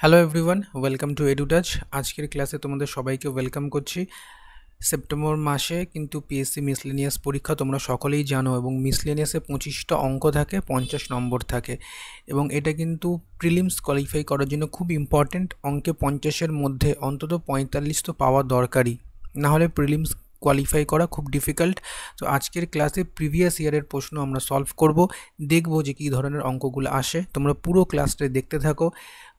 Hello everyone, welcome to Edutouch. আজকের ক্লাসে তোমাদের সবাইকে ওয়েলকাম করছি। সেপ্টেম্বর মাসে কিন্তু পিএসসি মিসলেনিয়াস পরীক্ষা তোমরা সকলেই জানো, এবং মিসলেনিয়াসে 25টা অঙ্ক থাকে, 50 নম্বর থাকে, এবং এটা কিন্তু প্রিলিমস কোয়ালিফাই করার জন্য খুব ইম্পর্টেন্ট। অঙ্কে 50-এর মধ্যে অন্তত 45 তো পাওয়া দরকারই, না হলে প্রিলিমস কোয়ালিফাই করা খুব ডিফিকাল্ট। তো আজকের ক্লাসে প্রিভিয়াস ইয়ারের প্রশ্ন আমরা সলভ করব, দেখব যে কী ধরনের অঙ্কগুলো আসে। তোমরা পুরো ক্লাসটা দেখতে থাকো।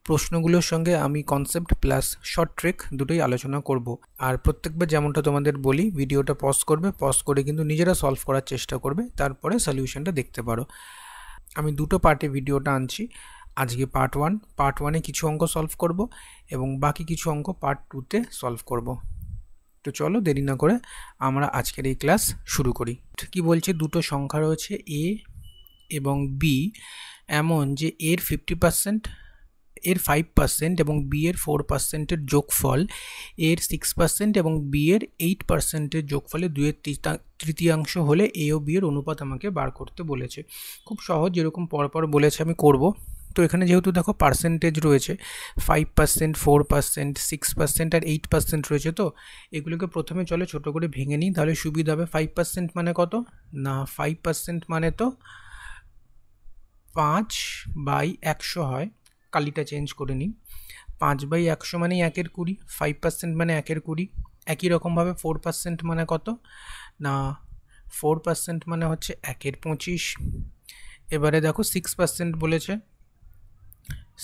প্রশ্নগুলোর সঙ্গে আমি কনসেপ্ট প্লাস শর্ট ট্রিক দুটোই আলোচনা করব। আর প্রত্যেকবার যেমনটা তোমাদের বলি, ভিডিওটা পজ করবে, পজ করে কিন্তু নিজেরা সলভ করার চেষ্টা করবে, তারপরে সলিউশনটা দেখতে পারো। আমি দুটো পার্টে ভিডিওটা আনছি। আজকে পার্ট ওয়ানে কিছু অঙ্ক সলভ করব, এবং বাকি কিছু অঙ্ক পার্ট টুতে সলভ করব। তো চলো দেরি না করে আমরা আজকের এই ক্লাস শুরু করি। কি বলছে, দুটো সংখ্যা রয়েছে এ এবং বি, এমন যে এর 50%, এর 5% এবং বি এর 4%-এর যোগফল এর 6% এবং বি এর 8%-এর যোগফলে 2/3 হলে এ ও বি এর অনুপাত আমাকে বার করতে বলেছে। খুব সহজ, যেরকম পরপর বলেছে আমি করব। তো এখানে যেহেতু দেখো পার্সেন্টেজ রয়েছে, 5%, 4%, 6% আর 8% রয়েছে, তো এগুলোকে প্রথমে চলো ছোটো করে ভেঙে নিই, তাহলে সুবিধা হবে। 5% মানে কত না, 5% মানে তো 5/100 হয়। কালিটা চেঞ্জ করে নিই। 5/100 মানে 1/20, 5% মানে 1/20। একই রকমভাবে 4% মানে কত না, 4% মানে হচ্ছে 1/25। এবারে দেখো 6% বলেছে,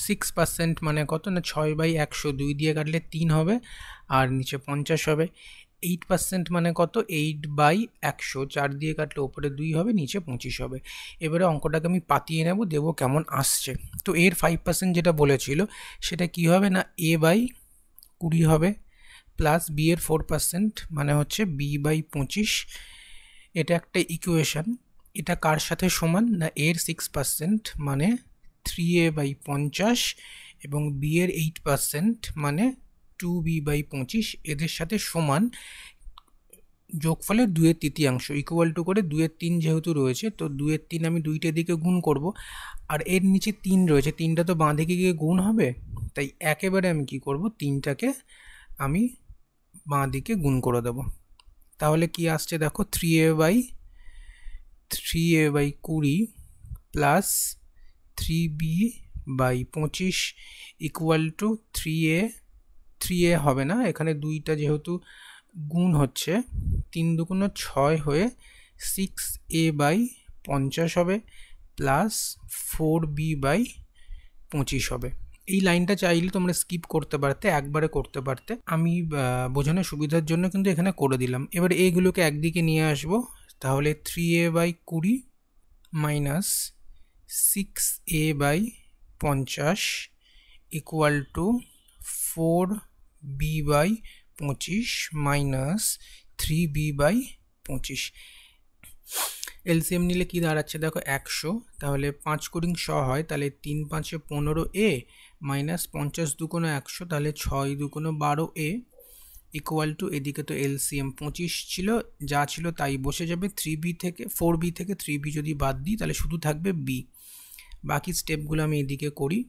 6% মানে কত না 6/100, 2 দিয়ে কাটলে 3 হবে, আর নিচে 50 হবে। 8% মানে কত, 8/100, 4 দিয়ে কাটলে ওপরে 2 হবে, নিচে 25 হবে। এবারে অঙ্কটাকে আমি পাতিয়ে নেব, দেবো কেমন আসছে। তো এর 5% যেটা বলেছিল সেটা কি হবে না, a/20 হবে, প্লাস বি এর 4% মানে হচ্ছে b/25। এটা একটা ইকুয়েশন। এটা কার সাথে সমান না, এর 6% মানে 3a/50 এবং বি এর 8% মানে 2b/25 এদের সাথে সমান। যোগফলের 2/3 ইকুয়াল টু করে 2/3 যেহেতু রয়েছে, তো 2/3 আমি দুইটা দিকে গুণ করব, আর এর নিচে 3 রয়েছে, 3টা তো বাঁ দিকে গিয়ে গুণ হবে, তাই একেবারে আমি কি করব, 3টাকে আমি বাঁ দিকে গুণ করে দেব। তাহলে কি আসছে দেখো, 3a/20 plus 3b/25 equal to 3a হবে না, এখানে দুইটা যেহেতু গুণ হচ্ছে, 3 দুগুণ 6 হয়ে 6a/50 হবে, প্লাস 4b/25 হবে। এই লাইনটা চাইলে তোমরা স্কিপ করতে পারতে, একবারে করতে পারতে, আমি বোঝানোর সুবিধার জন্য কিন্তু এখানে করে দিলাম। এবার এইগুলোকে একদিকে নিয়ে আসবো, তাহলে 3a/20 minus 6a/50 equal to 4b/25 minus 3b/25। LCM নিলে কি দাঁড়াচ্ছে দেখো, 100, তাহলে 5 কুড়ি 100 হয়, তাহলে 3 5 15a মাইনাস 50 দুগুণ 100, তাহলে 6 দুগুণ 12a ইকুয়াল টু, এদিকে তো এলসিএম 25 ছিল, যা ছিল তাই বসে যাবে। 4b থেকে 3b যদি বাদ দিই তাহলে শুধু থাকবে b। বাকি স্টেপগুলো আমি এদিকে করি।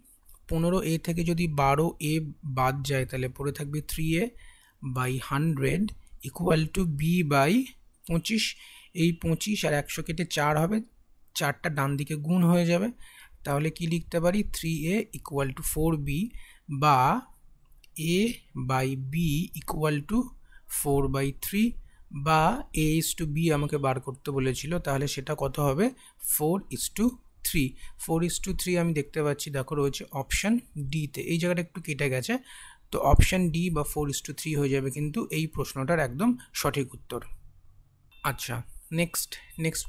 15a থেকে যদি 12a বাদ যায় তাহলে পড়ে থাকবে 3a/100 ইকুয়াল টু b/25। এই 25 আর 100 কেটে 4 হবে, 4টা ডান দিকে গুণ হয়ে যাবে, তাহলে কি লিখতে পারি, 3a ইকুয়াল টু 4b, বা a/b ইকুয়াল টু 4/3, বা a/b আমাকে বার করতে বলেছিল, তাহলে সেটা কত হবে, 4:3। 4:3 আমি দেখতে পাচ্ছি, দেখো রয়েছে অপশান ডিতে, এই জায়গাটা একটু কেটে গেছে, তো অপশান ডি বা 4:3 হয়ে যাবে কিন্তু এই প্রশ্নটার একদম সঠিক উত্তর। আচ্ছা, নেক্সট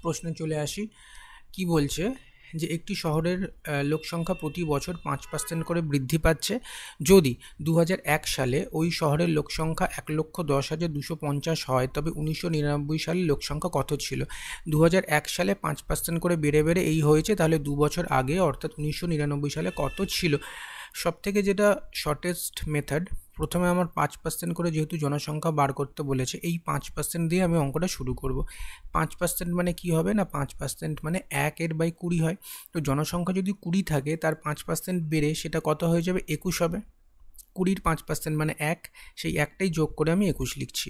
প্রশ্নে চলে আসি। কি বলছে যে একটি শহরের লোকসংখ্যা প্রতি বছর 5% করে বৃদ্ধি পাচ্ছে। যদি 2001 সালে ওই শহরের লোকসংখ্যা 1,10,250 হয়, তবে 1999 সালে লোকসংখ্যা কত ছিল? 2001 সালে 5% করে বেড়ে বেড়ে এই হয়েছে, তাহলে 2 বছর আগে অর্থাৎ 1999 সালে কত ছিল? সবথেকে যেটা শর্টেস্ট মেথড, প্রথমে আমার 5% করে যেহেতু জনসংখ্যা বার করতে বলেছে, এই 5% দিয়ে আমি অঙ্কটা শুরু করব। 5% মানে কি হবে না, 5% মানে 1/20 হয়। তো জনসংখ্যা যদি 20 থাকে, তার 5% বেড়ে সেটা কত হয়ে যাবে, 21 হবে। 20-র 5% মানে 1, সেই একটাই যোগ করে আমি 21 লিখছি।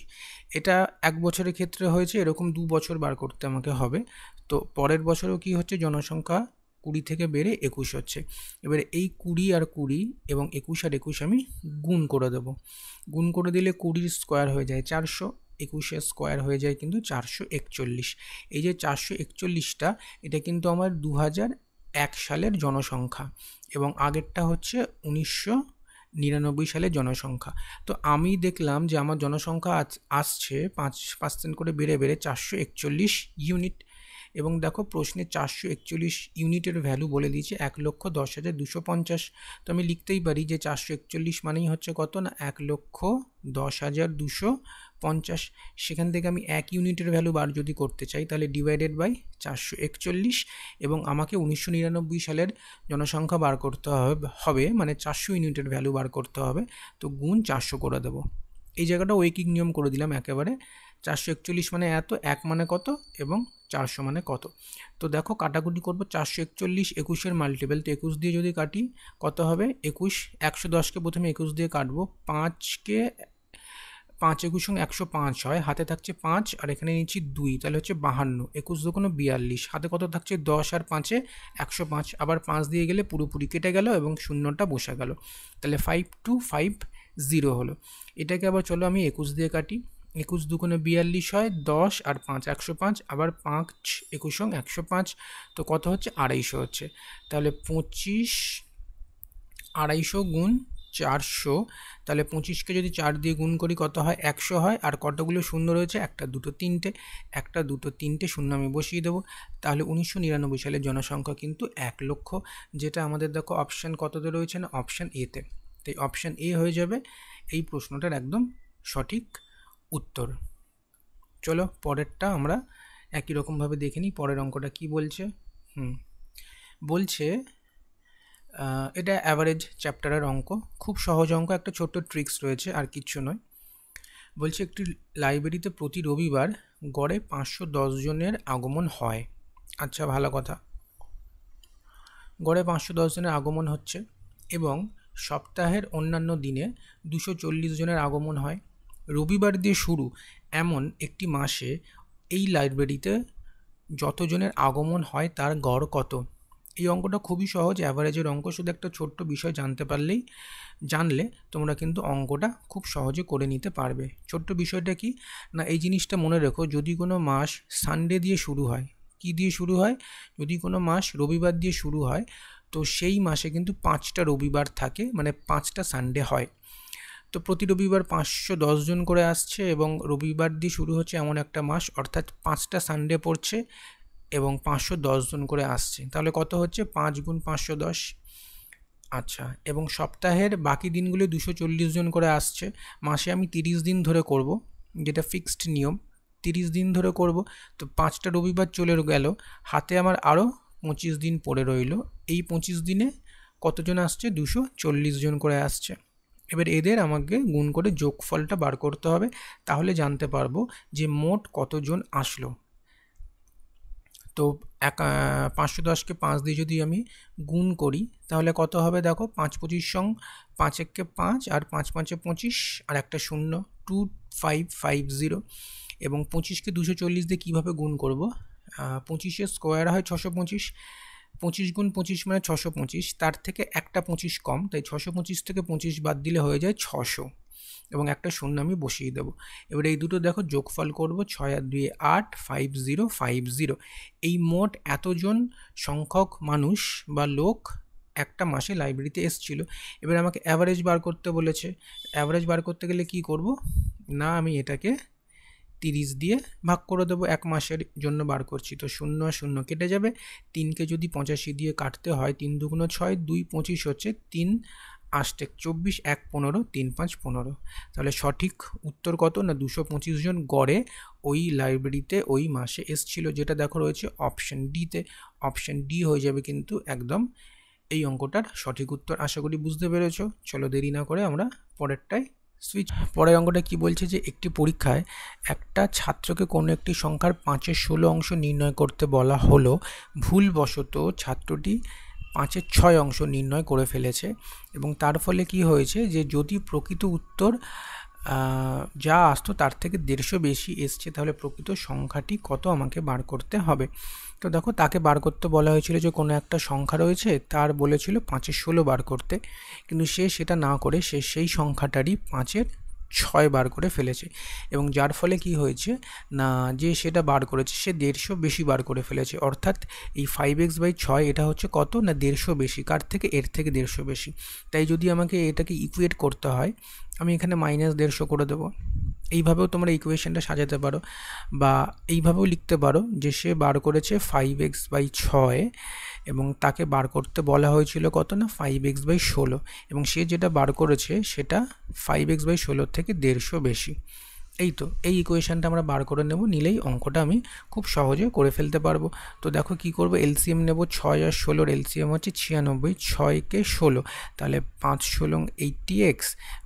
এটা 1 বছরের ক্ষেত্রে হয়েছে, এরকম 2 বছর বার করতে আমাকে হবে। তো পরের বছরও কি হচ্ছে, জনসংখ্যা 20 থেকে বেড়ে 21 হচ্ছে। এবারে এই 20 আর 20 এবং 21 আর 21 আমি গুণ করে দেব। গুণ করে দিলে 20-র স্কোয়ার হয়ে যায় 400, 21-এর স্কোয়ার হয়ে যায় কিন্তু 441। এই যে 441টা, এটা কিন্তু আমার 2001 সালের জনসংখ্যা, এবং আগেরটা হচ্ছে 1999 সালের জনসংখ্যা। তো আমি দেখলাম যে আমার জনসংখ্যা আসছে 5% করে বেড়ে বেড়ে 441 ইউনিট। এবং দেখো প্রশ্নে 441 ইউনিটের ভ্যালু বলে দিয়েছে 1,10,250। তো আমি লিখতেই পারি যে 441 মানেই হচ্ছে কত না, 1,10,250। সেখান থেকে আমি 1 ইউনিটের ভ্যালু বার যদি করতে চাই, তাহলে ডিভাইডেড বাই 441, এবং আমাকে 1999 সালের জনসংখ্যা বার করতে হবে, মানে 400 ইউনিটের ভ্যালু বার করতে হবে। তো গুণ 400 করে দেবো। এই জায়গাটা ঐকিক নিয়ম করে দিলাম একেবারে। 441 মানে এত, 1 মানে কত, এবং 400 মানে কত। তো দেখো কাটাকুটি করবো, 441 21-এর মাল্টিপল, তো 21 দিয়ে যদি কাটি কত হবে, 21, 110কে প্রথমে 21 দিয়ে কাটবো, 5কে 5 21 105 হয়, হাতে থাকছে 5 আর এখানে নিচ্ছি 2, তাহলে হচ্ছে 52, 21 দুগুণ 42, হাতে কত থাকছে 10 আর 5-এ 105, আবার 5 দিয়ে গেলে পুরোপুরি কেটে গেল এবং শূন্যটা বসে গেল, তাহলে 5250 হলো। এটাকে আবার চলো আমি 21 দিয়ে কাটি, 21 দুগুণে 42 হয়, 10 আর 5 105, আবার 5 21 105, তো কত হচ্ছে 250 হচ্ছে। তাহলে 25 250 গুণ 400, তাহলে 25কে যদি 4 দিয়ে গুণ করি কত হয়, 100 হয়। আর কতগুলো শূন্য রয়েছে, 1 2 3টে, 1 2 3টে শূন্য আমি বসিয়ে দেবো। তাহলে 1999 সালের জনসংখ্যা কিন্তু 1 লক্ষ, যেটা আমাদের দেখো অপশান কততে রয়েছে না, অপশান এতে। তাই অপশান এ হয়ে যাবে এই প্রশ্নটার একদম সঠিক উত্তর। চলো পরেরটা আমরা একই রকমভাবে দেখে নিই, পরের অঙ্কটা কি বলছে। বলছে এটা অ্যাভারেজ চ্যাপ্টারের অঙ্ক, খুব সহজ অঙ্ক, একটা ছোট্ট ট্রিক্স রয়েছে, আর কিচ্ছু নয়। বলছে একটি লাইব্রেরিতে প্রতি রবিবার গড়ে 510 জনের আগমন হয়। আচ্ছা, ভালো কথা, গড়ে 510 জনের আগমন হচ্ছে, এবং সপ্তাহের অন্যান্য দিনে 240 জনের আগমন হয়। রবিবার দিয়ে শুরু এমন একটি মাসে এই লাইব্রেরিতে যতজনের আগমন হয় তার গড় কত। এই অঙ্কটা খুবই সহজ, অ্যাভারেজের অঙ্ক, শুধু একটা ছোট্ট বিষয় জানলে তোমরা কিন্তু অঙ্কটা খুব সহজে করে নিতে পারবে। ছোট্ট বিষয়টা কি না, এই জিনিসটা মনে রেখো, যদি কোনো মাস সানডে দিয়ে শুরু হয়, কি দিয়ে শুরু হয়, যদি কোনো মাস রবিবার দিয়ে শুরু হয়, তো সেই মাসে কিন্তু 5টা রবিবার থাকে, মানে 5টা সানডে হয়। তো প্রতি রবিবার 510 জন করে আসছে, এবং রবিবার দিয়ে শুরু হচ্ছে এমন একটা মাস, অর্থাৎ 5টা সানডে পড়ছে এবং 510 জন করে আসছে, তাহলে কত হচ্ছে, 5 গুণ 510। আচ্ছা, এবং সপ্তাহের বাকি দিনগুলো 240 জন করে আসছে, মাসে আমি 30 দিন ধরে করব, যেটা ফিক্সড নিয়ম, 30 দিন ধরে করব। তো 5টা রবিবার চলে গেল, হাতে আমার আরও 25 দিন পড়ে রইল। এই 25 দিনে কতজন আসছে, 240 জন করে আসছে। এবার এদের আমাকে গুণ করে যোগফলটা বার করতে হবে, তাহলে জানতে পারবো যে মোট কতজন আসলো। তো 510কে 5 দিয়ে যদি আমি গুণ করি তাহলে কত হবে, দেখো 5 25 5 1 5 আর 5 5 25 আর একটা শূন্য, 2550। এবং 25কে 240 দিয়ে কীভাবে গুণ করব, 25-এর স্কোয়ার হয় 625, 25 গুণ 25 মানে 625, তার থেকে একটা 25 কম, তাই 625 থেকে 25 বাদ দিলে হয়ে যায় 600, এবং একটা শূন্য আমি বসিয়ে দেবো। এবার এই দুটো দেখো যোগফল করব, 6 আর 2 8, 5050। এই মোট এতজন সংখ্যক মানুষ বা লোক একটা মাসে লাইব্রেরিতে এসেছিল। এবার আমাকে অ্যাভারেজ বার করতে বলেছে। অ্যাভারেজ বার করতে গেলে কি করব না, আমি এটাকে 30 দিয়ে ভাগ করে দেবো, এক মাসের জন্য বার করছি, তো 0 আর 0 কেটে যাবে। 3কে যদি 85 দিয়ে কাটতে হয়, 3 দুগুণ 6, 2 25 হচ্ছে, 3 8 24, 1 15, 3 5 15। তাহলে সঠিক উত্তর কত না, 225 জন গড়ে ওই লাইব্রেরিতে ওই মাসে এসছিল, যেটা দেখো রয়েছে অপশান ডিতে। অপশান ডি হয়ে যাবে কিন্তু একদম এই অঙ্কটার সঠিক উত্তর। আশা করি বুঝতে পেরেছো। চলো দেরি না করে আমরা পরেরটায় সুইচ। পরের অঙ্কটা কি বলছে যে একটি পরীক্ষায় একটা ছাত্রকে কোনো একটি সংখ্যার 5-এর 16 অংশ নির্ণয় করতে বলা হলো। ভুলবশত ছাত্রটি 5-এর 6 অংশ নির্ণয় করে ফেলেছে এবং তার ফলে কি হয়েছে যে যদি প্রকৃত উত্তর যা আসতো তার থেকে 150 বেশি এসছে, তাহলে প্রকৃত সংখ্যাটি কত আমাকে বার করতে হবে। তো দেখো, তাকে বার করতে বলা হয়েছিল যে কোনো একটা সংখ্যা রয়েছে, তার বলেছিল 5-এর 16 বার করতে, কিন্তু সে সেটা না করে সে সেই সংখ্যাটারই 5-এর 6 বার করে ফেলেছে এবং যার ফলে কি হয়েছে না, যে সেটা বার করেছে সে 150 বেশি বার করে ফেলেছে। অর্থাৎ এই 5x/6 এটা হচ্ছে কত না 150 বেশি, কার থেকে? এর থেকে 150 বেশি। তাই যদি আমাকে এটাকে ইকুয়েট করতে হয়, আমি এখানে -150 করে দেবো। এইভাবেও তোমরা ইকুয়েশনটা সাজাতে পারো বা এইভাবেও লিখতে পারো যে সে বার করেছে 5x/6 এবং তাকে বার করতে বলা হয়েছিল কত না 5x/16 এবং সে যেটা বার করেছে সেটা 5x/16 থেকে 150 বেশি। এই তো এই ইকুয়েশনটা আমরা বার করে নেব, নিলেই অঙ্কটা আমি খুব সহজে করে ফেলতে পারবো। তো দেখো কি করব, এলসিএম নেব। 6 আর 16-র এলসিএম হচ্ছে 96, 6কে 16, তাহলে 5×16 80x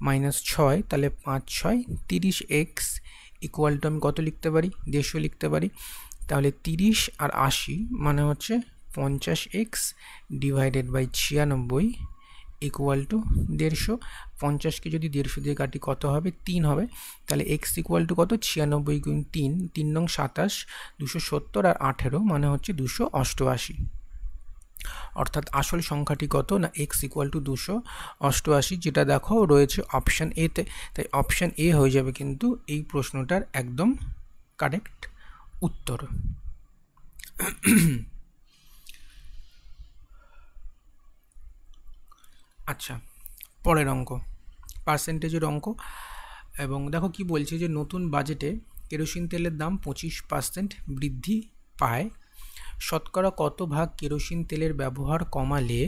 মাইনাস 6, তাহলে 5×6 30x ইকুয়াল টু আমি কত লিখতে পারি? 150 লিখতে পারি। তাহলে 30 আর 80 মানে হচ্ছে 50x divided by 96 equal to 150। 50কে যদি 150 দিয়ে কাটি কত হবে? 3 হবে। তাহলে x ইকুয়াল টু কত? 96 গুণ 3, 3 নং 27, 270 আর 18 মানে হচ্ছে 288। অর্থাৎ আসল সংখ্যাটি কত না x ইকুয়াল টু 288, যেটা দেখো রয়েছে অপশান এতে। তাই অপশান এ হয়ে যাবে কিন্তু এই প্রশ্নটার একদম কারেক্ট উত্তর। আচ্ছা, পরের অঙ্ক পার্সেন্টেজের অঙ্ক। এবং দেখো কি বলছে যে নতুন বাজেটে কেরোসিন তেলের দাম 25% বৃদ্ধি পায়। শতকরা কত ভাগ কেরোসিন তেলের ব্যবহার কমালে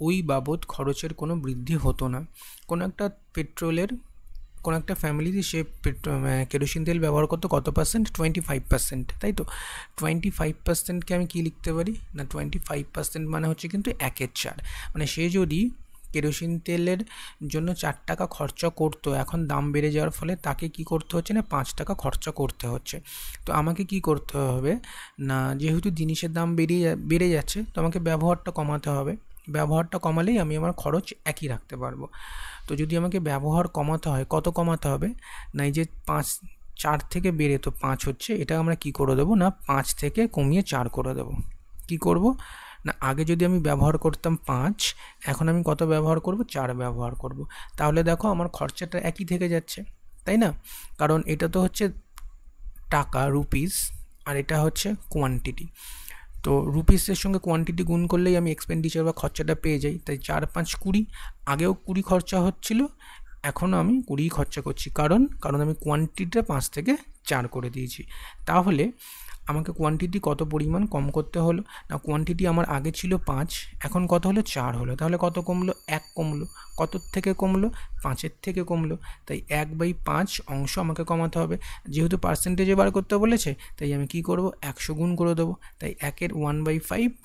ওই বাবদ খরচের কোনো বৃদ্ধি হতো না? কোনো একটা পেট্রোলের কোনো একটা ফ্যামিলিতে সে কেরোসিন তেল ব্যবহার করতো কত পার্সেন্ট? 25%, তাই তো। 25%কে আমি কি লিখতে পারি না 25% মানে হচ্ছে কিন্তু 1/4। মানে সে যদি কেরোসিন তেলের জন্য 4 টাকা খরচা করতো, এখন দাম বেড়ে যাওয়ার ফলে তাকে কি করতে হচ্ছে না 5 টাকা খরচা করতে হচ্ছে। তো আমাকে কি করতে হবে না, যেহেতু জিনিসের দাম বেড়ে যাচ্ছে, তো আমাকে ব্যবহারটা কমাতে হবে। ব্যবহারটা কমালেই আমি আমার খরচ একই রাখতে পারবো। তো যদি আমাকে ব্যবহার কমাতে হয়, কত কমাতে হবে না, এই যে 4 থেকে বেড়ে তো 5 হচ্ছে, এটা আমরা কি করে দেবো না 5 থেকে কমিয়ে 4 করে দেবো। কি করব না, আগে যদি আমি ব্যবহার করতাম 5, এখন আমি কত ব্যবহার করব? 4 ব্যবহার করব। তাহলে দেখো আমার খরচাটা একই থেকে যাচ্ছে, তাই না? কারণ এটা তো হচ্ছে টাকা, রুপিস, আর এটা হচ্ছে কোয়ান্টিটি। তো রুপিসের সঙ্গে কোয়ান্টিটি গুণ করলেই আমি এক্সপেন্ডিচার বা খরচাটা পেয়ে যাই। তাই 4 5 20, আগেও 20 খরচা হচ্ছিল, এখনও আমি 20 খরচা করছি, কারণ আমি কোয়ান্টিটিটা 5 থেকে 4 করে দিয়েছি। তাহলে আমাকে কোয়ান্টিটি কত পরিমাণ কম করতে হলো না, কোয়ান্টিটি আমার আগে ছিল 5, এখন কত হলো? 4 হলো। তাহলে কত কমলো? 1 কমলো। কত থেকে কমলো? 5-এর থেকে কমলো। তাই 1/5 অংশ আমাকে কমাতে হবে। যেহেতু পার্সেন্টেজে বার করতে বলেছে, তাই আমি কি করব? 100 গুণ করে দেবো। তাই 1-এর 1/5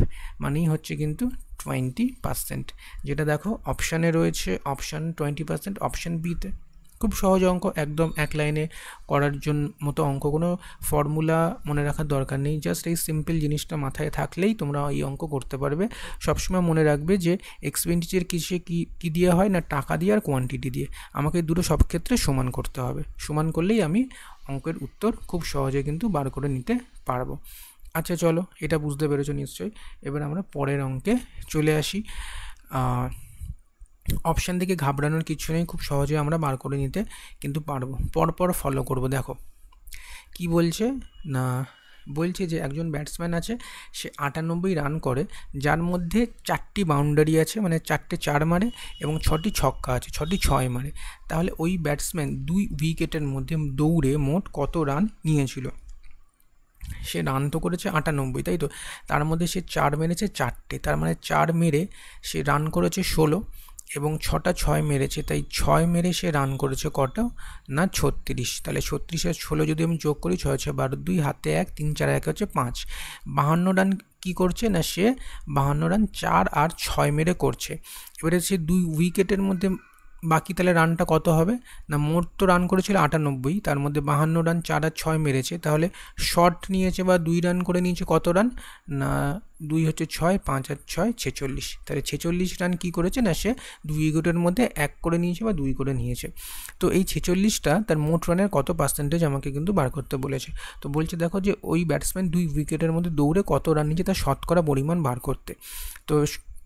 মানেই হচ্ছে কিন্তু 20%, যেটা দেখো অপশানে রয়েছে, অপশান 20% অপশান বিতে। খুব সহজ অঙ্ক, একদম এক লাইনে করার জন্য মতো অঙ্ক, কোনো ফর্মুলা মনে রাখার দরকার নেই। জাস্ট এই সিম্পল জিনিসটা মাথায় থাকলেই তোমরা এই অঙ্ক করতে পারবে। সবসময় মনে রাখবে যে এক্সপেন্ডিচার কিসে কি দিয়ে হয় না টাকা দিয়ে আর কোয়ান্টিটি দিয়ে। আমাকে দুটো সব ক্ষেত্রে সমান করতে হবে। সমান করলেই আমি অঙ্কের উত্তর খুব সহজে কিন্তু বার করে নিতে পারবো। আচ্ছা চলো, এটা বুঝতে পেরেছো নিশ্চয়ই। এবার আমরা পরের অঙ্কে চলে আসি। অপশান থেকে ঘাবড়ানোর কিছু নেই, খুব সহজে আমরা বার করে নিতে কিন্তু পারবো। পরপর ফলো করব। দেখো কি বলছে না, বলছে যে একজন ব্যাটসম্যান আছে, সে 98 রান করে, যার মধ্যে 4টি বাউন্ডারি আছে, মানে 4টে 4 মারে, এবং 6টি ছক্কা আছে, 6টি 6 মারে। তাহলে ওই ব্যাটসম্যান 2 উইকেটের মধ্যে দৌড়ে মোট কত রান নিয়েছিল? সে রান তো করেছে 98, তাই তো। তার মধ্যে সে 4 মেরেছে 4টে, তার মানে 4 মেরে সে রান করেছে 16, এবং 6টা 6 মেরেছে, তাই 6 মেরে সে রান করেছে কটা না 36। তাহলে 36 আর 16 যদি আমি যোগ করি, 6 6 12, 2 হাতে 1, 3 4 1 হচ্ছে 5, 52 রান কি করছে না সে 52 রান 4 আর 6 মেরে করছে। এবারে সে 2 উইকেটের মধ্যে বাকি তাহলে রানটা কত হবে না মোট তো রান করেছিল 98, তার মধ্যে 52 রান 4 আর 6 মেরেছে, তাহলে শর্ট নিয়েছে বা 2 রান করে নিয়েছে। কত রান না 2 হচ্ছে 6, 5 আর 6 46, তাহলে 46 রান কি করেছে না সে 2 উইকেটের মধ্যে 1 করে নিয়েছে বা 2 করে নিয়েছে। তো এই 46টা তার মোট রানের কত পার্সেন্টেজ আমাকে কিন্তু বার করতে বলেছে। তো বলছে দেখো যে ওই ব্যাটসম্যান 2 উইকেটের মধ্যে দৌড়ে কত রান নিয়েছে তার শতকরা পরিমাণ বার করতে। তো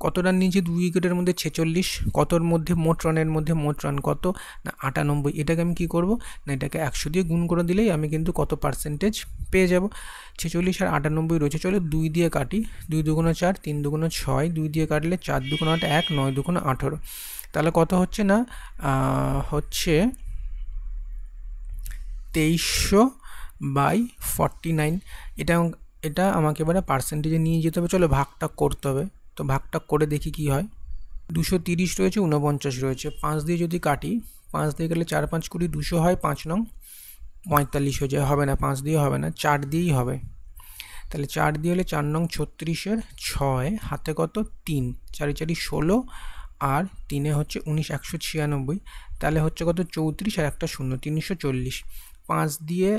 কত রান নিয়েছে 2 উইকেটের মধ্যে 46, কতর মধ্যে মোট রানের মধ্যে মোট রান কত না 98, এটাকে আমি কি করব না এটাকে 100 দিয়ে গুণ করে দিলেই আমি কিন্তু কত পার্সেন্টেজ পেয়ে যাব। 46 আর 98 রয়েছে, চলো 2 দিয়ে কাটি, 2 দুগুণ 4, 3 দুগুণ 6, 2 দিয়ে কাটলে 4 দুগুণ 8, 1, 9 দুগুণ 18, তাহলে কত হচ্ছে না হচ্ছে 2300/49। এটা আমাকে এবারে পার্সেন্টেজে নিয়ে যেতে হবে। চলো ভাগটা করতে হবে, তো ভাগটা করে দেখি কি হয়। 230 রয়েছে, 49 রয়েছে, 5 দিয়ে যদি কাটি, 5 দিয়ে গেলে 4 5 20, 200 হয়, 5 নং 45 হয়ে যায়, হবে না 5 দিয়ে হবে না, 4 দিয়েই হবে। তাহলে 4 দিয়ে হলে 4 নং 36-এর 6, হাতে কত 3, 4 4 16 আর 3 হচ্ছে 19, 196, তাহলে হচ্ছে কত 34 আর একটা 0, 340। 5 দিয়ে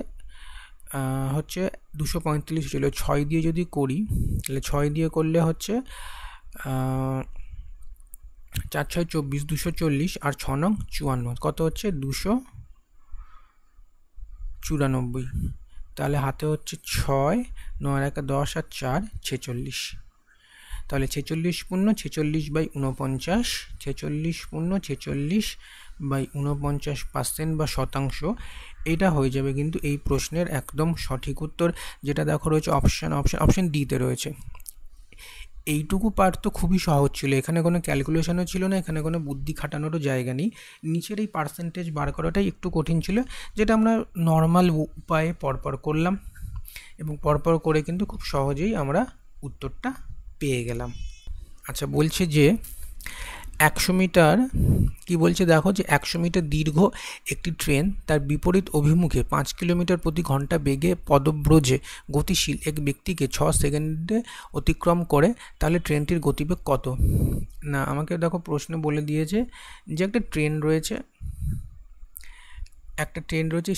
হচ্ছে 245 ছিল, 6 দিয়ে যদি করি তাহলে 6 দিয়ে করলে হচ্ছে 4 6 24, 240 আর 6 নং 54, কত হচ্ছে 294, তাহলে হাতে হচ্ছে 6, 9 আর 1 10 আর 4 46, তাহলে 46 পূর্ণ 46/49, 46 পূর্ণ 46/49% বা শতাংশ, এটা হয়ে যাবে কিন্তু এই প্রশ্নের একদম সঠিক উত্তর, যেটা দেখো রয়েছে অপশান ডিতে রয়েছে। এইটুকু পার্ট তো খুবই সহজ ছিল, এখানে কোনো ক্যালকুলেশনও ছিল না, এখানে কোনো বুদ্ধি খাটানোরও জায়গা নেই। নিচের এই পার্সেন্টেজ বার করাটাই একটু কঠিন ছিল, যেটা আমরা নর্মাল উপায়ে পরপর করলাম এবং পরপর করে কিন্তু খুব সহজেই আমরা উত্তরটা পেয়ে গেলাম। আচ্ছা, বলছে যে 100 মিটার কি বলছে দেখো যে 100 মিটার দীর্ঘ একটি ট্রেন তার বিপরীত অভিমুখে 5 কিলোমিটার প্রতি ঘন্টা বেগে পদব্রজে গতিশীল এক ব্যক্তিকে 6 সেকেন্ডে অতিক্রম করে, তাহলে ট্রেনটির গতিবেগ কত না আমাকে দেখো প্রশ্ন বলে দিয়েছে যে একটা ট্রেন রয়েছে,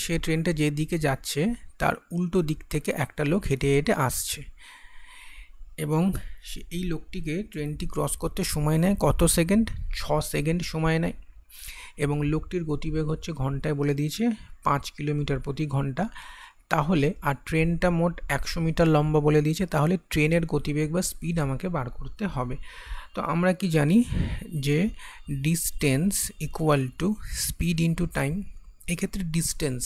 সেই ট্রেনটা যে দিকে যাচ্ছে তার উল্টো দিক থেকে একটা লোক হেঁটে হেঁটে আসছে এবং এই লোকটিকে ট্রেনটি ক্রস করতে সময় নেয় কত সেকেন্ড, 6 সেকেন্ড সময় নেয় এবং লোকটির গতিবেগ হচ্ছে ঘন্টায় বলে দিয়েছে 5 কিলোমিটার প্রতি ঘন্টা। তাহলে আর ট্রেনটা মোট 100 মিটার লম্বা বলে দিয়েছে, তাহলে ট্রেনের গতিবেগ বা স্পিড আমাকে বার করতে হবে। তো আমরা কি জানি যে distance equal to speed into time. এক্ষেত্রে ডিস্টেন্স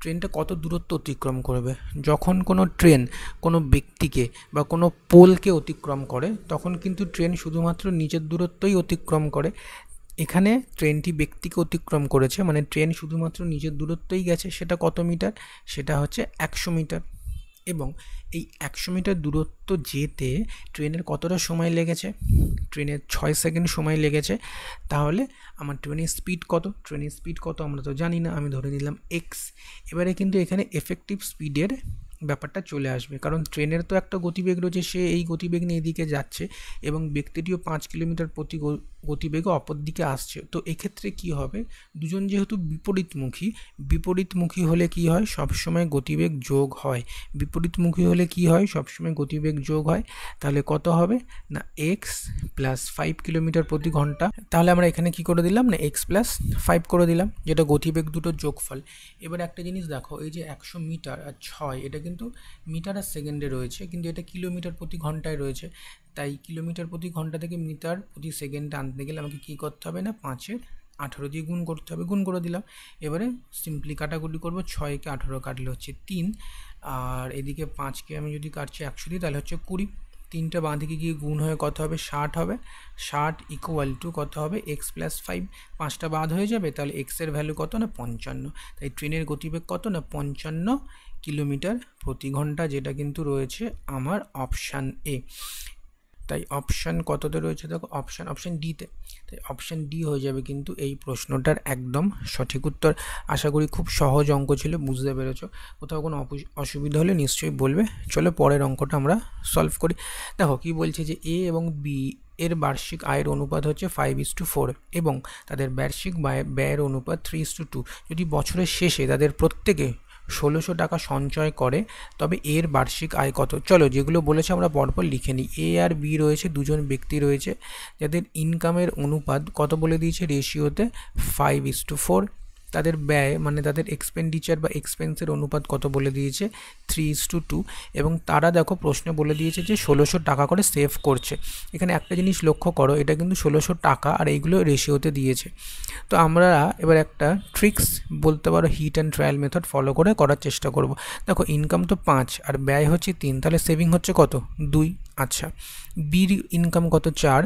ট্রেনটা কত দূরত্ব অতিক্রম করবে, যখন কোনো ট্রেন কোনো ব্যক্তিকে বা কোনো পোলকে অতিক্রম করে তখন কিন্তু ট্রেন শুধুমাত্র নিজের দূরত্বই অতিক্রম করে। এখানে ট্রেনটি ব্যক্তিকে অতিক্রম করেছে, মানে ট্রেন শুধুমাত্র নিজের দূরত্বই গেছে, সেটা কত মিটার, সেটা হচ্ছে 100 মিটার। এবং এই 100 মিটার দূরত্ব যেতে ট্রেনের কতটা সময় লেগেছে, ট্রেনের 6 সেকেন্ড সময় লেগেছে। তাহলে আমার ট্রেনের স্পিড কত আমরা তো জানি না, আমি ধরে নিলাম এক্স। এবারে কিন্তু এখানে এফেক্টিভ স্পিডের ব্যাপারটা চলে আসবে, কারণ ট্রেনের তো একটা গতিবেগ রয়েছে, সে এই গতিবেগ নিয়ে এদিকে যাচ্ছে এবং ব্যক্তিটিও 5 কিলোমিটার প্রতি গতিবেগে অপর দিকে আসছে। তো এক্ষেত্রে কি হবে, দুজন যেহেতু বিপরীতমুখী হলে কি হয়, সবসময় গতিবেগ যোগ হয়। বিপরীতমুখী হলে কি হয়, সবসময় গতিবেগ যোগ হয়। তাহলে কত হবে না এক্স প্লাস 5 কিলোমিটার প্রতি ঘন্টা। তাহলে আমরা এখানে কি করে দিলাম না এক্স প্লাস 5 করে দিলাম, যেটা গতিবেগ দুটোর যোগফল। এবার একটা জিনিস দেখো, এই যে 100 মিটার আর 6 এটা কিন্তু মিটার আর সেকেন্ডে রয়েছে, কিন্তু এটা কিলোমিটার প্রতি ঘন্টায় রয়েছে। তাই কিলোমিটার প্রতি ঘন্টা থেকে মিটার প্রতি সেকেন্ডে আনতে গেলে আমাকে কী করতে হবে না 5-এর 18 দিয়ে গুণ করতে হবে, গুণ করে দিলাম। এবারে সিম্পলি কাটাকুটি করবো, 6কে 18 কাটলে হচ্ছে 3, আর এদিকে 5কে আমি যদি কাটছি 100 দিয়ে তাহলে হচ্ছে 20। 3টা বাঁ দিকে গিয়ে গুণ হয়ে কত হবে 60 হবে, 60 ইকুয়াল টু কত হবে এক্স প্লাস 5। 5টা বাদ হয়ে যাবে, তাহলে এক্সের ভ্যালু কত না 55। তাই ট্রেনের গতিবেগ কত না 55 কিলোমিটার প্রতি ঘন্টা, যেটা কিন্তু রয়েছে আমার অপশান এ। তাই অপশান কততে রয়েছে দেখো, অপশান ডিতে। তাই অপশান ডি হয়ে যাবে কিন্তু এই প্রশ্নটার একদম সঠিক উত্তর। আশা করি খুব সহজ অঙ্ক ছিল, বুঝতে পেরেছো। কোথাও কোনো অসুবিধা হলে নিশ্চয়ই বলবে। চলো পরের অঙ্কটা আমরা সলভ করি। দেখো কি বলছে যে এ এবং বি এর বার্ষিক আয়ের অনুপাত হচ্ছে 5:4 এবং তাদের বার্ষিক ব্যয়ের অনুপাত 3:2। যদি বছরের শেষে তাদের প্রত্যেকে 1600 টাকা সঞ্চয় করে তবে এর বার্ষিক আয় কত। চলো যেগুলো বলেছে আমরা পরপর লিখে নিই। এ আর বি রয়েছে, দুজন ব্যক্তি রয়েছে যাদের ইনকামের অনুপাত কত বলে দিয়েছে, রেশিওতে 5:4। তাদের ব্যয় মানে তাদের এক্সপেন্ডিচার বা এক্সপেন্সের অনুপাত কত বলে দিয়েছে, 3:2। এবং তারা দেখো প্রশ্নে বলে দিয়েছে যে 1600 টাকা করে সেভ করছে। এখানে একটা জিনিস লক্ষ্য করো, এটা কিন্তু 1600 টাকা আর এইগুলো রেশিওতে দিয়েছে। তো আমরা এবার একটা ট্রিক্স বলতে পারো, hit and trial method follow করে করার চেষ্টা করব। দেখো ইনকাম তো 5 আর ব্যয় হচ্ছে 3, তাহলে সেভিং হচ্ছে কত, 2। আচ্ছা, বির ইনকাম কত, 4,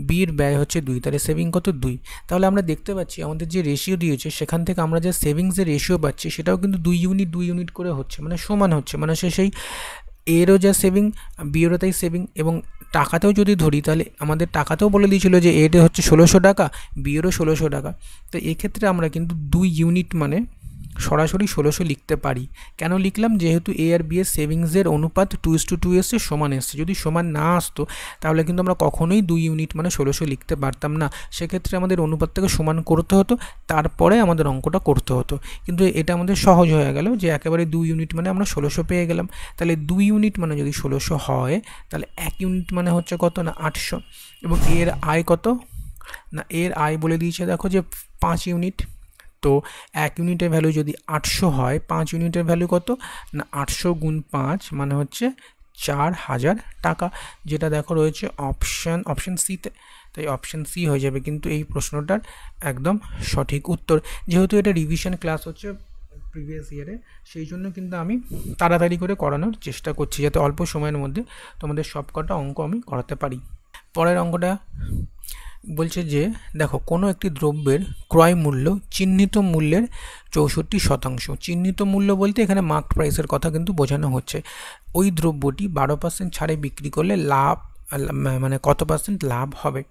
বির ব্যয় হচ্ছে 2, তাহলে সেভিং কত, 2। তাহলে আমরা দেখতে পাচ্ছি আমাদের যে রেশিও দিয়েছে সেখান থেকে আমরা যে সেভিংসের রেশিও পাচ্ছি সেটাও কিন্তু 2 ইউনিট করে হচ্ছে, মানে সমান হচ্ছে। মানে সেই এরও যা সেভিং, বিয়েরও তাই সেভিং। এবং টাকাতেও যদি ধরি তাহলে আমাদের টাকাতেও বলে দিয়েছিল যে এর হচ্ছে 1600 টাকা, বিয়েরও 1600 টাকা। তো এক্ষেত্রে আমরা কিন্তু 2 ইউনিট মানে সরাসরি 1600 লিখতে পারি। কেন লিখলাম, যেহেতু এ আর বি এর সেভিংসের অনুপাত 2:2 এসছে, সমান এসছে। যদি সমান না আসতো তাহলে কিন্তু আমরা কখনোই 2 ইউনিট মানে 1600 লিখতে পারতাম না। সেক্ষেত্রে আমাদের অনুপাতটাকে সমান করতে হতো, তারপরে আমাদের অঙ্কটা করতে হতো। কিন্তু এটা আমাদের সহজ হয়ে গেল যে একেবারে 2 ইউনিট মানে আমরা 1600 পেয়ে গেলাম। তাহলে 2 ইউনিট মানে যদি 1600 হয় তাহলে 1 ইউনিট মানে হচ্ছে কত না, 800। এবং এর আয় কত না, এর আয় বলে দিয়েছে দেখো যে 5 ইউনিট। তো 1 ইউনিটের ভ্যালু যদি 800 হয়, 5 ইউনিটের ভ্যালু কত না, 800 গুণ 5 মানে হচ্ছে 4000 টাকা, যেটা দেখো রয়েছে অপশান সিতে। তাই অপশান সি হয়ে যাবে কিন্তু এই প্রশ্নটার একদম সঠিক উত্তর। যেহেতু এটা রিভিশন ক্লাস হচ্ছে প্রিভিয়াস ইয়ারে, সেই জন্য কিন্তু আমি তাড়াতাড়ি করে করানোর চেষ্টা করছি যাতে অল্প সময়ের মধ্যে তোমাদের সবকটা অঙ্ক আমি করাতে পারি। পরের অঙ্কটা বলছে যে দেখো কোনো একটি দ্রব্যের ক্রয় মূল্য চিহ্নিত মূল্যের 64%। চিহ্নিত মূল্য বলতে এখানে মার্ক প্রাইসের কথা কিন্তু বোঝানো হচ্ছে। ওই দ্রব্যটি 12% ছাড়ে বিক্রি করলে লাভ মানে কত পার্সেন্ট লাভ হবে।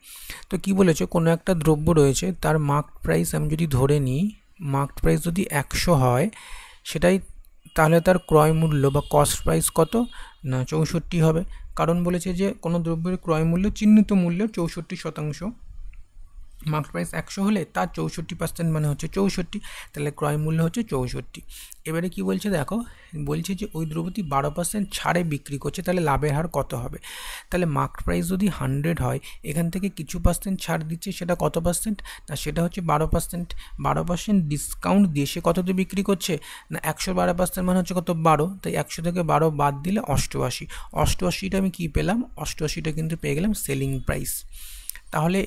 তো কি বলেছে, কোনো একটা দ্রব্য রয়েছে তার মার্ক প্রাইস আমি যদি ধরে নিই, মার্ক প্রাইস যদি 100 হয় সেটাই, তাহলে তার ক্রয় মূল্য বা কস্ট প্রাইস কত না 64 হবে। কারণ বলেছে যে কোনো দ্রব্যের ক্রয় মূল্য চিহ্নিত মূল্যের 64%, মার্ক প্রাইস 100 হলে তার 64% মানে হচ্ছে 64, তাহলে ক্রয় মূল্য হচ্ছে 64। এবারে কি বলছে দেখো, বলছে যে ওই দ্রব্যটি 12% ছাড়ে বিক্রি করছে, তাহলে লাভের হার কত হবে। তাহলে মার্ক প্রাইস যদি 100 হয়, এখান থেকে কিছু পার্সেন্ট ছাড় দিচ্ছে, সেটা কত পার্সেন্ট না, সেটা হচ্ছে 12%। 12% ডিসকাউন্ট দিয়ে সে কততে বিক্রি করছে না, 112% মানে হচ্ছে কত, 12। তাই 100 থেকে 12 বাদ দিলে 88। 88টা আমি কী পেলাম, 88টা কিন্তু পেয়ে গেলাম সেলিং প্রাইস। তাহলে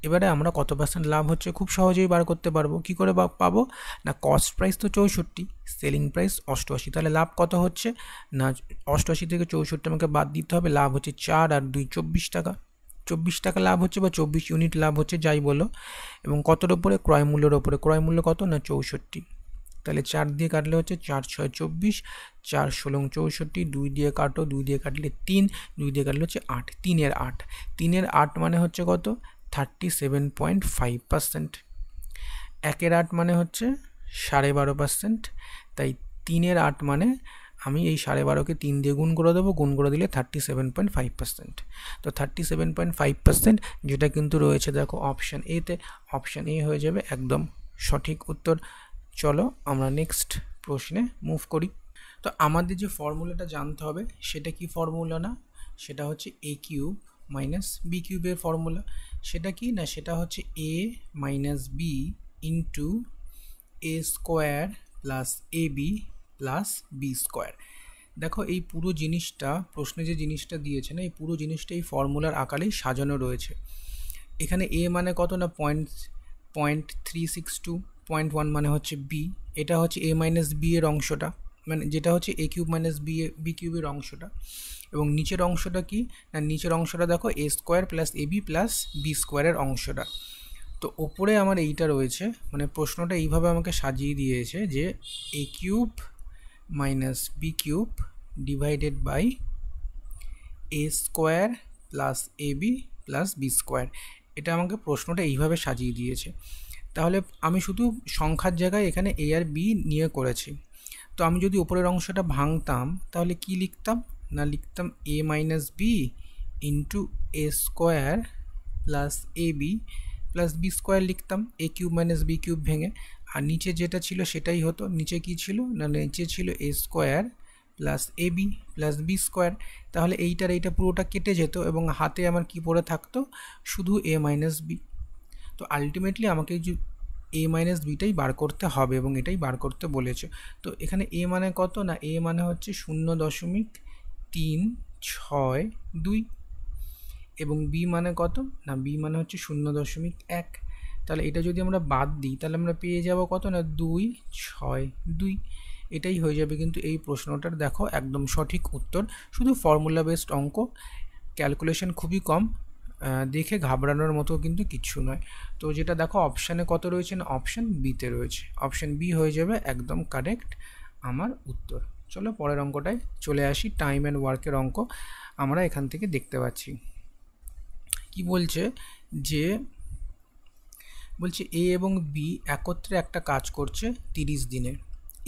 এবারে আমরা কত পার্সেন্ট লাভ হচ্ছে খুব সহজেই বার করতে পারবো। কি করে পাবো না, কস্ট প্রাইস তো 64, সেলিং প্রাইস 88, তাহলে লাভ কত হচ্ছে না 88 থেকে 64 আমাকে বাদ দিতে হবে, লাভ হচ্ছে 4 আর 2 24 টাকা। 24 টাকা লাভ হচ্ছে বা 24 ইউনিট লাভ হচ্ছে, যাই বলো। এবং কতর ওপরে, ক্রয় মূল্যের ওপরে। ক্রয় মূল্য কত না 64, তাহলে 4 দিয়ে কাটলে হচ্ছে 4 6 24, 4 16 64, 2 দিয়ে কাটো, 2 দিয়ে কাটলে 3, 2 দিয়ে কাটলে হচ্ছে 8, 3-এর 8, 3-এর 8 মানে হচ্ছে কত 37.5%। 1-এর 8 মানে হচ্ছে 12.5%। তাই 3-এর 8 মানে আমি এই 12.5কে 3 দিয়ে গুণ করে দেবো, গুণ করে দিলে 37.5%। তো 37.5% যেটা কিন্তু রয়েছে দেখো অপশান এতে। অপশান এ হয়ে যাবে একদম সঠিক উত্তর। চলো আমরা নেক্সট প্রশ্নে মুভ করি। তো আমাদের যে ফর্মুলাটা জানতে হবে সেটা কি ফর্মুলা না, সেটা হচ্ছে a কিউব মাইনাস বি কিউবের ফর্মুলা। সেটা কি না, সেটা হচ্ছে a minus B into A square plus A B plus B square. দেখো এই পুরো জিনিসটা প্রশ্নে যে জিনিসটা দিয়েছে না, এই পুরো জিনিসটা এই ফর্মুলার আকারেই সাজানো রয়েছে। এখানে a মানে কত না 0.362, 0.1 মানে হচ্ছে b, এটা হচ্ছে a মাইনাস বি এর অংশটা, মানে যেটা হচ্ছে a কিউব মাইনাস বি কিউবের অংশটা। এবং নিচের অংশটা কি না, নিচের অংশটা দেখো a square plus A B plus B স্কোয়ারের অংশটা। তো ওপরে আমার এইটা রয়েছে, মানে প্রশ্নটা এইভাবে আমাকে সাজিয়ে দিয়েছে যে a cube minus B cube divided by a square plus AB plus B square. এটা আমাকে প্রশ্নটা এইভাবে সাজিয়ে দিয়েছে। তাহলে আমি শুধু সংখ্যার জায়গায় এখানে A আর B নিয়ে করেছি। তো আমি যদি উপরের অংশটা ভাঙতাম তাহলে কি লিখতাম না, লিখতাম A minus B into A square plus AB plus B square লিখতাম, A cube minus B cube ভেঙে। আর নিচে যেটা ছিল সেটাই হতো, নিচে কি ছিল না, নিচে ছিল A square plus AB plus B square. তাহলে এইটা পুরোটা কেটে যেত এবং হাতে আমার কি পড়ে থাকতো, শুধু A মাইনাস বি। তো আলটিমেটলি আমাকে যে A মাইনাস বিটাই বার করতে হবে এবং এটাই বার করতে বলেছে। তো এখানে A মানে কত না, A মানে হচ্ছে 0.362 এবং B মানে কত না, B মানে হচ্ছে 0.1। তাহলে এটা যদি আমরা বাদ দিই তাহলে আমরা পেয়ে যাব কত না 262। এটাই হয়ে যাবে কিন্তু এই প্রশ্নটার দেখো একদম সঠিক উত্তর। শুধু ফর্মুলা বেসড অঙ্ক, ক্যালকুলেশন খুবই কম, দেখে ঘাবড়ানোর মতো কিন্তু কিচ্ছু নয়। তো যেটা দেখো অপশানে কত রয়েছে না, অপশান বিতে রয়েছে, অপশান বি হয়ে যাবে একদম কারেক্ট আমার উত্তর। চলো পরের অঙ্কটায় চলে আসি। টাইম অ্যান্ড ওয়ার্কের অঙ্ক আমরা এখান থেকে দেখতে পাচ্ছি কি বলছে, যে বলছে এ এবং বি একত্রে একটা কাজ করছে 30 দিনে।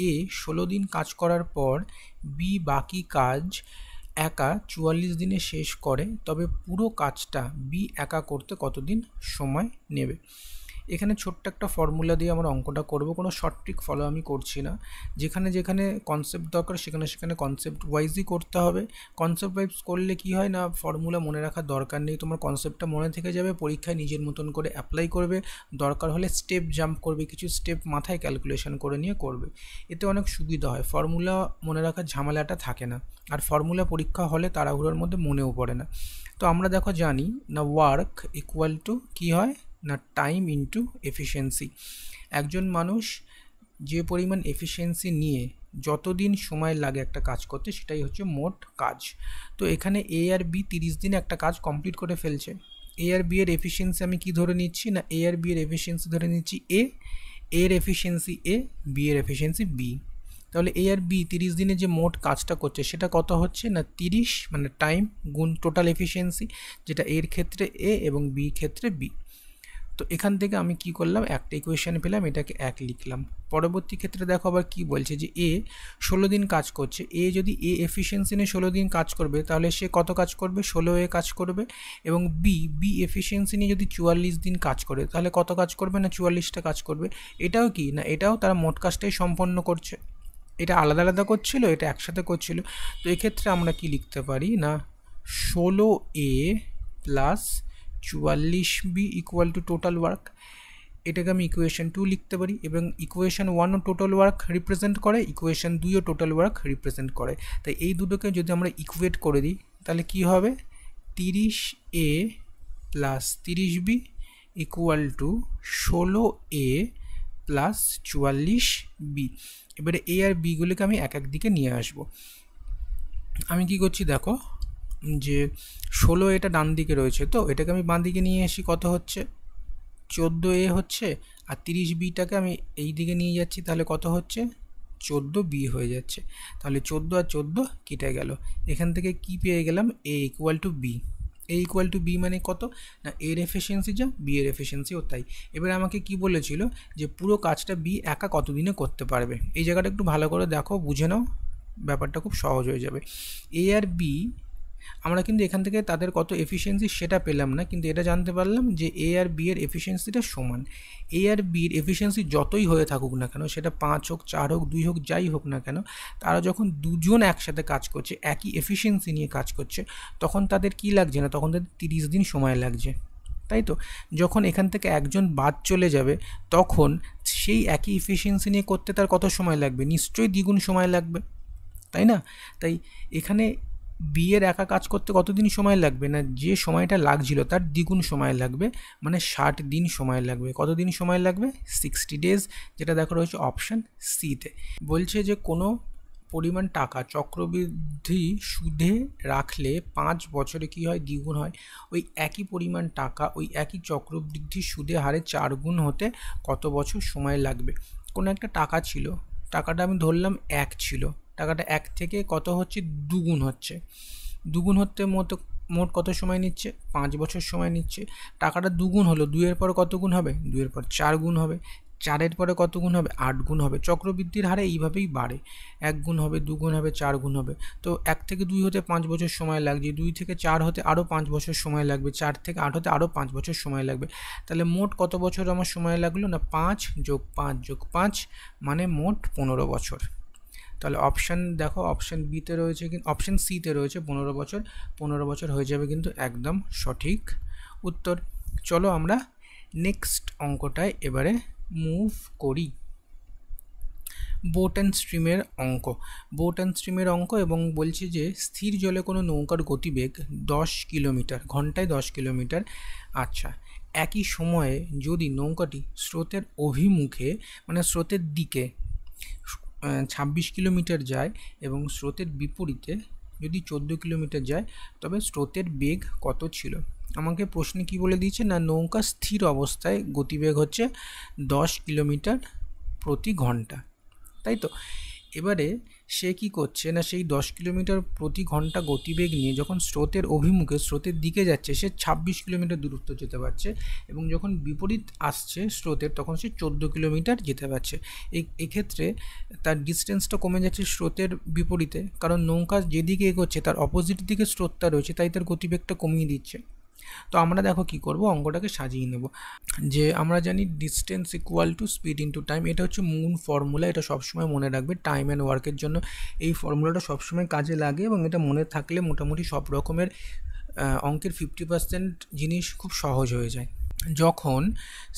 এ 16 দিন কাজ করার পর বি বাকি কাজ একা 44 দিনে শেষ করে, তবে পুরো কাজটা বি একা করতে কতদিন সময় নেবে। এখানে ছোট্ট একটা ফর্মুলা দিয়ে আমরা অঙ্কটা করব, কোনো শর্ট ট্রিক ফলো আমি করছি না। যেখানে যেখানে কনসেপ্ট দরকার সেখানে সেখানে কনসেপ্ট ওয়াইজই করতে হবে। কনসেপ্ট ওয়াইজ করলে কি হয় না, ফর্মুলা মনে রাখার দরকার নেই, তোমার কনসেপ্টটা মনে থেকে যাবে, পরীক্ষায় নিজের মতন করে অ্যাপ্লাই করবে, দরকার হলে স্টেপ জাম্প করবে, কিছু স্টেপ মাথায় ক্যালকুলেশন করে নিয়ে করবে, এতে অনেক সুবিধা হয়, ফর্মুলা মনে রাখার ঝামেলাটা থাকে না। আর ফর্মুলা পরীক্ষা হলে তাড়াহুড়োর মধ্যে মনেও পড়ে না। তো আমরা দেখো জানি না ওয়ার্ক ইকুয়াল টু কী হয় না, টাইম ইন্টু এফিসিয়েন্সি। একজন মানুষ যে পরিমাণ এফিসিয়েন্সি নিয়ে যতদিন সময় লাগে একটা কাজ করতে সেটাই হচ্ছে মোট কাজ। তো এখানে এ আর বি 30 দিনে একটা কাজ কমপ্লিট করে ফেলছে। এ আর বি এর এফিসিয়েন্সি আমি কি ধরে নিচ্ছি না, এ আর বি এর এফিসিয়েন্সি ধরে নিচ্ছি এ, এর এফিসিয়েন্সি এ, বি এর এফিসিয়েন্সি বি। তাহলে এ আর বি 30 দিনে যে মোট কাজটা করছে সেটা কত হচ্ছে না 30 মানে টাইম গুণ টোটাল এফিসিয়েন্সি, যেটা এর ক্ষেত্রে এ এবং বি ক্ষেত্রে বি। তো এখান থেকে আমি কি করলাম, একটা ইকুয়েশন পেলাম, এটাকে 1 লিখলাম। পরবর্তী ক্ষেত্রে দেখো আবার কি বলছে, যে এ 16 দিন কাজ করছে। এ যদি এ এফিসিয়েন্সি নিয়ে 16 দিন কাজ করবে তাহলে সে কত কাজ করবে, 16 কাজ করবে। এবং বি এফিসিয়েন্সি নিয়ে যদি 44 দিন কাজ করে তাহলে কত কাজ করবে না 44টা কাজ করবে। এটাও কি না, এটাও তারা মোট কাজটাই সম্পন্ন করছে, এটা আলাদা আলাদা করছিল, এটা একসাথে করছিল। তো এক্ষেত্রে আমরা কি লিখতে পারি না, 16A plus 44B equal to total work. এটাকে আমি ইকুয়েশন 2 লিখতে পারি, এবং ইকুয়েশন 1ও টোটাল ওয়ার্ক রিপ্রেজেন্ট করে, ইকুয়েশন 2ও টোটাল ওয়ার্ক রিপ্রেজেন্ট করে। তাই এই দুটোকে যদি আমরা ইকুয়েট করে দিই তাহলে কি হবে, 30A plus 30B equal to 16A plus 44B। এবারে এ আর বিগুলিকে আমি এক এক দিকে নিয়ে আসব। আমি কি করছি দেখো, যে 16 এটা ডান দিকে রয়েছে, তো এটাকে আমি বাঁ দিকে নিয়ে আসি, কত হচ্ছে 14A হচ্ছে, আর 30Bটাকে আমি এই দিকে নিয়ে যাচ্ছি, তাহলে কত হচ্ছে 14B হয়ে যাচ্ছে। তাহলে 14 আর 14 কেটে গেল, এখান থেকে কি পেয়ে গেলাম, A equal to B. A equal to B মানে কত না, এর এফিসিয়েন্সি যা বি এর এফিসিয়েন্সিও তাই। এবারে আমাকে কি বলেছিল, যে পুরো কাজটা বি একা কতদিনে করতে পারবে। এই জায়গাটা একটু ভালো করে দেখো, বুঝে নাও, ব্যাপারটা খুব সহজ হয়ে যাবে। এ আর বি আমরা কিন্তু এখান থেকে তাদের কত এফিসিয়েন্সি সেটা পেলাম না, কিন্তু এটা জানতে পারলাম যে এ আর বি এর এফিসিয়েন্সিটা সমান। এ আর বির এফিসিয়েন্সি যতই হয়ে থাকুক না কেন, সেটা 5 হোক 4 হোক 2 হোক যাই হোক না কেন, তারা যখন দুজন একসাথে কাজ করছে, একই এফিসিয়েন্সি নিয়ে কাজ করছে, তখন তাদের কি লাগছে না, তখন তাদের 30 দিন সময় লাগছে, তাই তো। যখন এখান থেকে একজন বাদ চলে যাবে তখন সেই একই এফিসিয়েন্সি নিয়ে করতে তার কত সময় লাগবে, নিশ্চয়ই দ্বিগুণ সময় লাগবে, তাই না। তাই এখানে বি এর একা কাজ করতে কতদিন সময় লাগবে না, যে সময়টা লাগছিল তার দ্বিগুণ সময় লাগবে, মানে 60 দিন সময় লাগবে। কতদিন সময় লাগবে, 60 ডেজ, যেটা দেখা রয়েছে অপশান সিতে। বলছে যে কোনো পরিমাণ টাকা চক্রবৃদ্ধি সুদে রাখলে 5 বছরে কি হয়, দ্বিগুণ হয়। ওই একই পরিমাণ টাকা ওই একই চক্রবৃদ্ধি সুদে হারে 4 গুণ হতে কত বছর সময় লাগবে। কোনো একটা টাকা ছিল, টাকাটা আমি ধরলাম 1 ছিল, টাকাটা 1 থেকে কত হচ্ছে, 2 গুণ হচ্ছে। 2 গুণ হতে মতো মোট কত সময় নিচ্ছে? 5 বছর সময় নিচ্ছে। টাকাটা দুগুণ হলো, 2 এর পরে কত গুণ হবে? 2 এর পর 4 গুণ হবে, 4 এর পরে কত গুণ হবে? 8 গুণ হবে। চক্রবৃদ্ধির হারে এইভাবেই বাড়ে, 1 গুণ হবে, 2 গুণ হবে, 4 গুণ হবে। তো 1 থেকে 2 হতে 5 বছর সময় লাগছে, 2 থেকে 4 হতে আরও 5 বছর সময় লাগবে, 4 থেকে 8 হতে আরও 5 বছর সময় লাগবে। তাহলে মোট কত বছর আমার সময় লাগলো? না 5 যোগ 5 যোগ 5 মানে মোট 15 বছর। তাহলে অপশান দেখো, অপশান বিতে রয়েছে, কিন্তু অপশান সিতে রয়েছে 15 বছর। 15 বছর হয়ে যাবে কিন্তু একদম সঠিক উত্তর। চলো আমরা নেক্সট অঙ্কটায় এবারে মুভ করি। বোট অ্যান্ড স্ট্রিমের অঙ্ক। বোট অ্যান্ড স্ট্রিমের অঙ্ক এবং বলছে যে স্থির জলে কোনো নৌকার গতিবেগ 10 কিলোমিটার, ঘন্টায় 10 কিলোমিটার। আচ্ছা, একই সময়ে যদি নৌকাটি স্রোতের অভিমুখে মানে স্রোতের দিকে 26 কিলোমিটার যায় এবং স্রোতের বিপরীতে যদি 14 কিলোমিটার যায়, তবে স্রোতের বেগ কত ছিল? আমাকে প্রশ্নে কি বলে দিয়েছে? না নৌকা স্থির অবস্থায় গতিবেগ হচ্ছে 10 কিলোমিটার প্রতি ঘন্টা, তাই তো। এবারে সে কি করছে? না সেই 10 কিলোমিটার প্রতি ঘন্টা গতিবেগ নিয়ে যখন স্রোতের অভিমুখে স্রোতের দিকে যাচ্ছে, সে 26 কিলোমিটার দূরত্ব যেতে পারছে, এবং যখন বিপরীত আসছে স্রোতের তখন সে 14 কিলোমিটার যেতে পারছে। এক্ষেত্রে তার ডিস্টেন্সটা কমে যাচ্ছে স্রোতের বিপরীতে, কারণ নৌকা যেদিকে এগোচ্ছে তার অপোজিট দিকে স্রোতটা রয়েছে, তাই তার গতিবেগটা কমিয়ে দিচ্ছে। তো আমরা দেখো কি করব, অঙ্কটাকে সাজিয়ে নেব। যে আমরা জানি distance equal to speed into time, এটা হচ্ছে মূল ফর্মুলা, এটা সবসময় মনে রাখবে। টাইম অ্যান্ড ওয়ার্কের জন্য এই ফর্মুলাটা সবসময় কাজে লাগে, এবং এটা মনে থাকলে মোটামুটি সব রকমের অঙ্কের 50% জিনিস খুব সহজ হয়ে যায়। যখন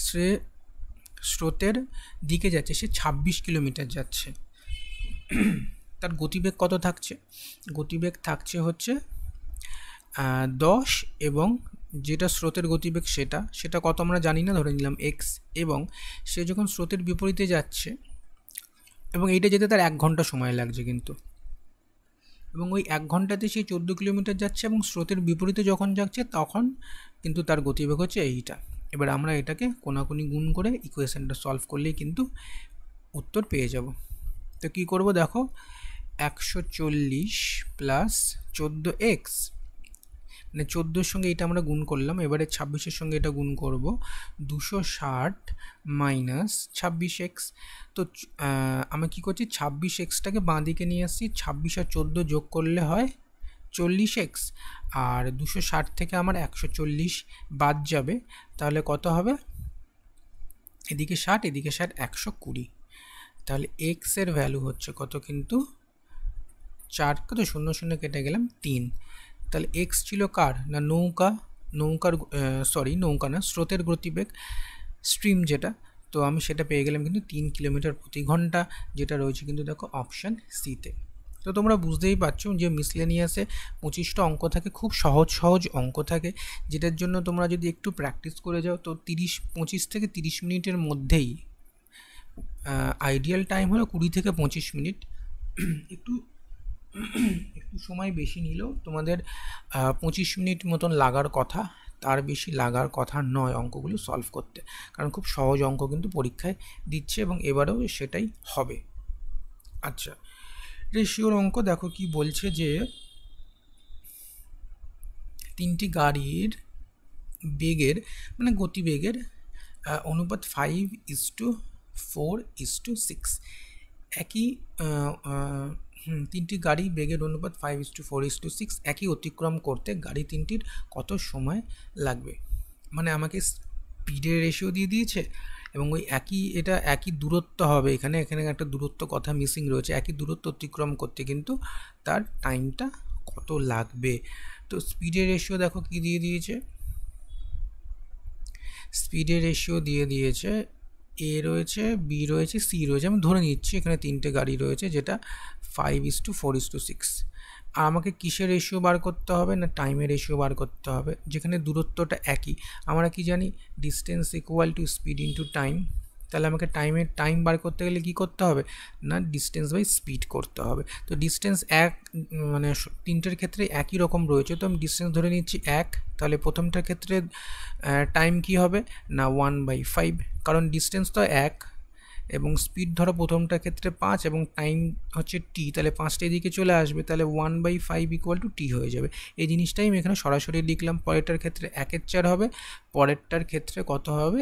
সে স্রোতের দিকে যাচ্ছে, সে 26 কিলোমিটার যাচ্ছে, তার গতিবেগ কত থাকছে? গতিবেগ থাকছে হচ্ছে 10, এবং যেটা স্রোতের গতিবেগ সেটা কত আমরা জানি না, ধরে নিলাম এক্স। এবং সে যখন স্রোতের বিপরীতে যাচ্ছে, এবং এইটা যেতে তার 1 ঘন্টা সময় লাগছে কিন্তু, এবং ওই 1 ঘন্টাতে সে 14 কিলোমিটার যাচ্ছে, এবং স্রোতের বিপরীতে যখন যাচ্ছে তখন কিন্তু তার গতিবেগ হচ্ছে এইটা। এবার আমরা এটাকে কোনাকুনি গুণ করে ইকুয়েশনটা সলভ করলেই কিন্তু উত্তর পেয়ে যাব। তো কী করব দেখো, 140 প্লাস 14x, মানে 14-এর সঙ্গে এটা আমরা গুণ করলাম, এবারে 26-এর সঙ্গে এটা গুণ করব, 260 মাইনাস 26x। তো আমি কী করছি, 26xটাকে বাঁ দিকে নিয়ে আসছি, 26 আর 14 যোগ করলে হয় 40x, আর 260 থেকে আমার 140 বাদ যাবে, তাহলে কত হবে? এদিকে 60 এদিকে 60, 120। তাহলে x এর ভ্যালু হচ্ছে কত? কিন্তু 4, কত 0 0 কেটে গেলাম 3। তাহলে এক্স ছিল কার? না নৌকার নৌকা না, স্রোতের গতিবেগ, স্ট্রিম যেটা। তো আমি সেটা পেয়ে গেলাম কিন্তু 3 কিলোমিটার প্রতি ঘন্টা, যেটা রয়েছে কিন্তু দেখো অপশান সিতে। তো তোমরা বুঝতেই পারছো যে মিসলেনিয়াসে 25টা অঙ্ক থাকে, খুব সহজ অঙ্ক থাকে, যেটার জন্য তোমরা যদি একটু প্র্যাকটিস করে যাও তো 25 থেকে 30 মিনিটের মধ্যেই, আইডিয়াল টাইম হলো 20 থেকে 25 মিনিট, একটু সময় বেশি নিলেও তোমাদের 25 মিনিট মতন লাগার কথা, তার বেশি লাগার কথা নয় অঙ্কগুলো সলভ করতে, কারণ খুব সহজ অঙ্ক কিন্তু পরীক্ষায় দিচ্ছে, এবং এবারেও সেটাই হবে। আচ্ছা, রেশিওর অঙ্ক দেখো কি বলছে, যে 3টি গাড়ির বেগের মানে গতিবেগের অনুপাত 5:4:6। একই 3টি গাড়ি বেগের অনুপাত 5:4:6 একই অতিক্রম করতে গাড়ি 3টির কত সময় লাগবে? মানে আমাকে স্পিডের রেশিও দিয়ে দিয়েছে, এবং ওই একই দূরত্ব হবে, এখানে একটা দূরত্ব কথা মিসিং রয়েছে, একই দূরত্ব অতিক্রম করতে কিন্তু তার টাইমটা কত লাগবে। তো স্পিডের রেশিও দেখো কি দিয়ে দিয়েছে, স্পিডের রেশিও দিয়ে দিয়েছে এ রয়েছে, বি রয়েছে, সি রয়েছে, আমি ধরে নিচ্ছি এখানে 3টে গাড়ি রয়েছে, যেটা 5:4:6। আর আমাকে কিসের রেশিও বার করতে হবে? না টাইমের রেশিও বার করতে হবে, যেখানে দূরত্বটা একই। আমরা কি জানি, distance equal to speed into time. তাহলে আমাকে টাইম বার করতে গেলে কি করতে হবে? না ডিস্টেন্স বাই স্পিড করতে হবে। তো ডিস্টেন্স মানে 3টের ক্ষেত্রে একই রকম রয়েছে, তো আমি ডিস্টেন্স ধরে নিচ্ছি 1। তাহলে প্রথমটার ক্ষেত্রে টাইম কি হবে? না 1/5, কারণ ডিস্টেন্স তো 1, এবং স্পিড ধরো প্রথমটার ক্ষেত্রে 5 এবং টাইম হচ্ছে টি, তাহলে 5টা এদিকে চলে আসবে, তাহলে 1/5 ইকুয়াল টু টি হয়ে যাবে। এই জিনিসটাই আমি এখানে সরাসরি লিখলাম। পরেরটার ক্ষেত্রে 1/4 হবে, পরেরটার ক্ষেত্রে কত হবে,